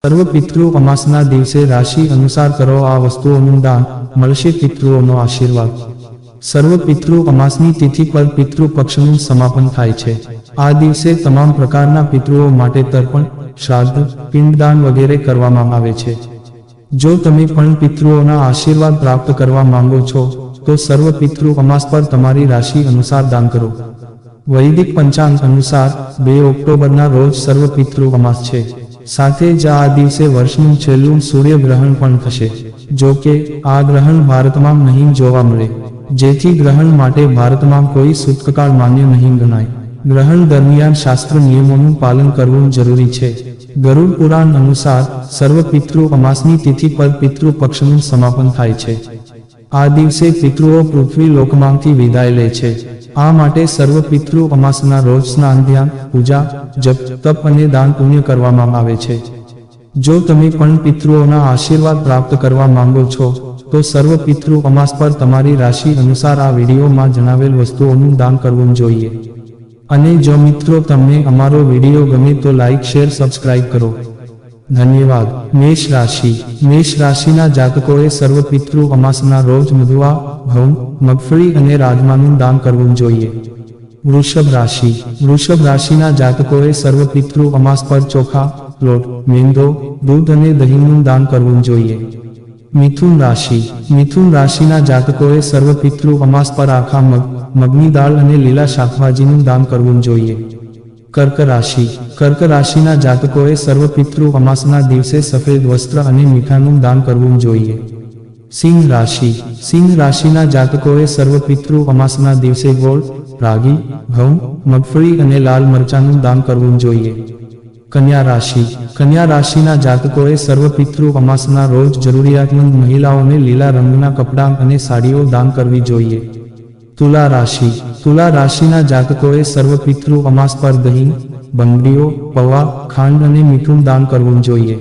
સર્વ પિતૃ અમાસના દિવસે રાશિ અનુસાર કરો આ વસ્તુઓનું દાન, મળશે પિતૃઓનો આશીર્વાદ। સર્વ પિતૃ અમાસની તિથિ પર પિતૃ પક્ષનું સમાપન થાય છે। આ દિવસે તમામ પ્રકારના પિતૃઓ માટે તર્પણ, શ્રાદ્ધ, પિંડદાન વગેરે કરવામાં આવે છે। જો તમે પણ પિતૃઓના આશીર્વાદ પ્રાપ્ત કરવા માંગો છો તો સર્વ પિતૃ અમાસ પર તમારી રાશિ અનુસાર દાન કરો। વૈદિક પંચાંગ અનુસાર 2 ઓક્ટોબરના રોજ સર્વ પિતૃ અમાસ છે। સાથે જ આ દિવસે વર્ષનું છેલ્લું સૂર્યગ્રહણ પણ થશે। જો કે આ ગ્રહણ ભારતમાં નહીં જોવા મળે, જેથી ગ્રહણ માટે ભારતમાં કોઈ સૂતકકાળ માન્ય નહીં ગણાય। ગ્રહણ દરમિયાન શાસ્ત્ર નિયમોનું પાલન કરવું જરૂરી છે। ગરુડ પુરાણ અનુસાર સર્વ પિતૃ અમાસની તિથિ પર પિતૃ પક્ષનું સમાપન થાય છે। આ દિવસે પિતૃઓ પૃથ્વી લોકમાંથી વિદાય લે છે। આ માટે સર્વ પિતૃ અમાસના રોજ સ્નાન, ધ્યાન, પૂજા, જપ, તપ અને દાન પુણ્ય કરવામાં આવે છે। જો તમે પણ પિતૃઓના આશીર્વાદ પ્રાપ્ત કરવા માંગો છો તો સર્વ પિતૃ અમાસ પર તમારી રાશિ અનુસાર આ વિડીયોમાં જણાવેલ વસ્તુઓનું દાન કરવું જોઈએ। અને જો મિત્રો તમને અમારો વિડીયો ગમે તો લાઈક, શેર, સબસ્ક્રાઇબ કરો। ધન્યવાદ। મેષ રાશિ। મેષ રાશિના જાતકોએ સર્વ પિતૃ અમાસના રોજ મધુઆ, ઘઉં, મગફળી અને રાજમાનું દાન કરવું જોઈએ। વૃષભ રાશિ। વૃષભ રાશિના જાતકોએ સર્વ પિતૃ અમાસ પર ચોખા, લોટ, મેંદો, દૂધ અને દહીંનું દાન કરવું જોઈએ। મિથુન રાશિ। મિથુન રાશિના જાતકોએ સર્વ પિતૃ અમાસ પર આખા મગ, મગની દાળ અને લીલા શાકભાજીનું દાન કરવું જોઈએ। કર્ક રાશિ। કર્ક રાશિના જાતકોએ સર્વ પિતૃ અમાસના દિવસે સફેદ વસ્ત્ર અને મીઠાનું દાન કરવું જોઈએ। સિંહ રાશિ। સિંહ રાશિના જાતકોએ સર્વ પિતૃ અમાસના દિવસે ગોળ, રાગી, ઘઉં, મગફળી અને લાલ મરચાનું દાન કરવું જોઈએ। કન્યા રાશિ। કન્યા રાશિના જાતકોએ સર્વ પિતૃ અમાસના રોજ જરૂરિયાતમંદ મહિલાઓને લીલા રંગના કપડાં અને સાડીઓ દાન કરવી જોઈએ। તુલા રાશિ। તુલા રાશિના જાતકોએ સર્વ પિતૃ અમાસ પર દહીં, બંગડીઓ, પૌવા, ખાંડ અને મીઠું દાન કરવું જોઈએ।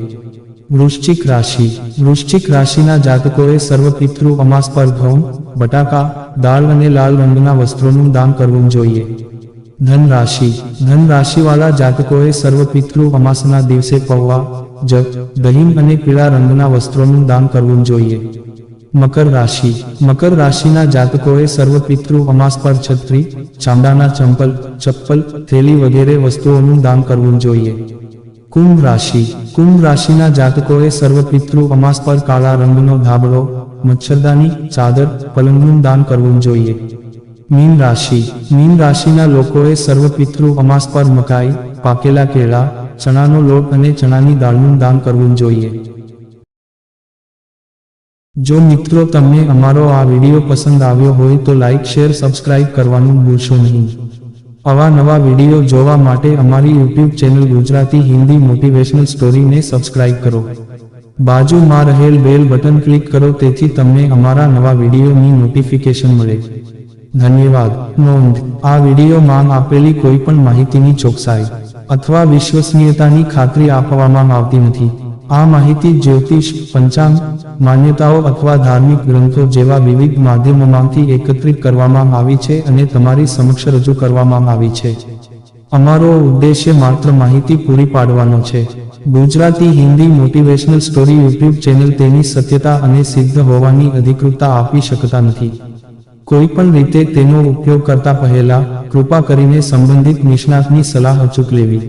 વૃશ્ચિક રાશિ। વૃશ્ચિક રાશિના જાતકોએ સર્વ પિતૃ અમાસ પર ઘઉં, બટાકા, દાળ અને લાલ રંગના વસ્ત્રોનું દાન કરવું જોઈએ। ધન રાશિ। ધન રાશિવાળા જાતકોએ સર્વ પિતૃ અમાસના દિવસે પૌવા, જવ, દહીં અને પીળા રંગના વસ્ત્રોનું દાન કરવું જોઈએ। મકર રાશિ। મકર રાશિના જાતકોએ સર્વ પિતૃ અમાસ પર છત્રી, ચામડાના ચપ્પલ, થેલી વગેરે વસ્તુઓનું દાન કરવું જોઈએ। કુંભ રાશિ। કુંભ રાશિના જાતકોએ સર્વ પિતૃ અમાસ પર કાળા રંગનો ધાબળો, મચ્છરદાની, ચાદર, પલંગનું દાન કરવું જોઈએ। મીન રાશિ। મીન રાશિના લોકોએ સર્વ પિતૃ અમાસ પર મકાઈ, પાકેલા કેળા, ચણાનો લોટ અને ચણાની દાળનું દાન કરવું જોઈએ। જો મિત્રો તમને અમારો આ વિડીયો પસંદ આવ્યો હોય તો લાઈક, શેર, સબસ્ક્રાઇબ કરવાનું ભૂલશો નહીં। આવા નવા વિડીયો જોવા માટે અમારી YouTube channel Gujarati Hindi motivational સ્ટોરીને સબસ્ક્રાઇબ કરો। બાજુમાં રહેલ બેલ બટન ક્લિક કરો તેથી તમને અમારા નવા વિડીયોની નોટિફિકેશન મળે। ધન્યવાદ। નોંધ: આ વિડીયોમાં આપેલી કોઈ પણ માહિતીની ચોકસાઈ અથવા વિશ્વસનીયતાની ખાતરી આપવામાં આવતી નથી। આ માહિતી જ્યોતિષ, પંચાંગ, માન્યતાઓ અથવા ધાર્મિક ગ્રંથો જેવા વિવિધ માધ્યમોમાંથી એકત્રિત કરવામાં આવી છે અને તમારી સમક્ષ રજૂ કરવામાં આવી છે। અમારો ઉદ્દેશ્ય માત્ર માહિતી પૂરી પાડવાનો છે। Gujarati Hindi motivational story YouTube channel તેની સત્યતા અને સિદ્ધ હોવાની અધિકૃતતા આપી શકતા નથી। કોઈ પણ રીતે તેનો ઉપયોગ કરતા પહેલા કૃપા કરીને સંબંધિત નિષ્ણાતની સલાહ અચૂક લેવી।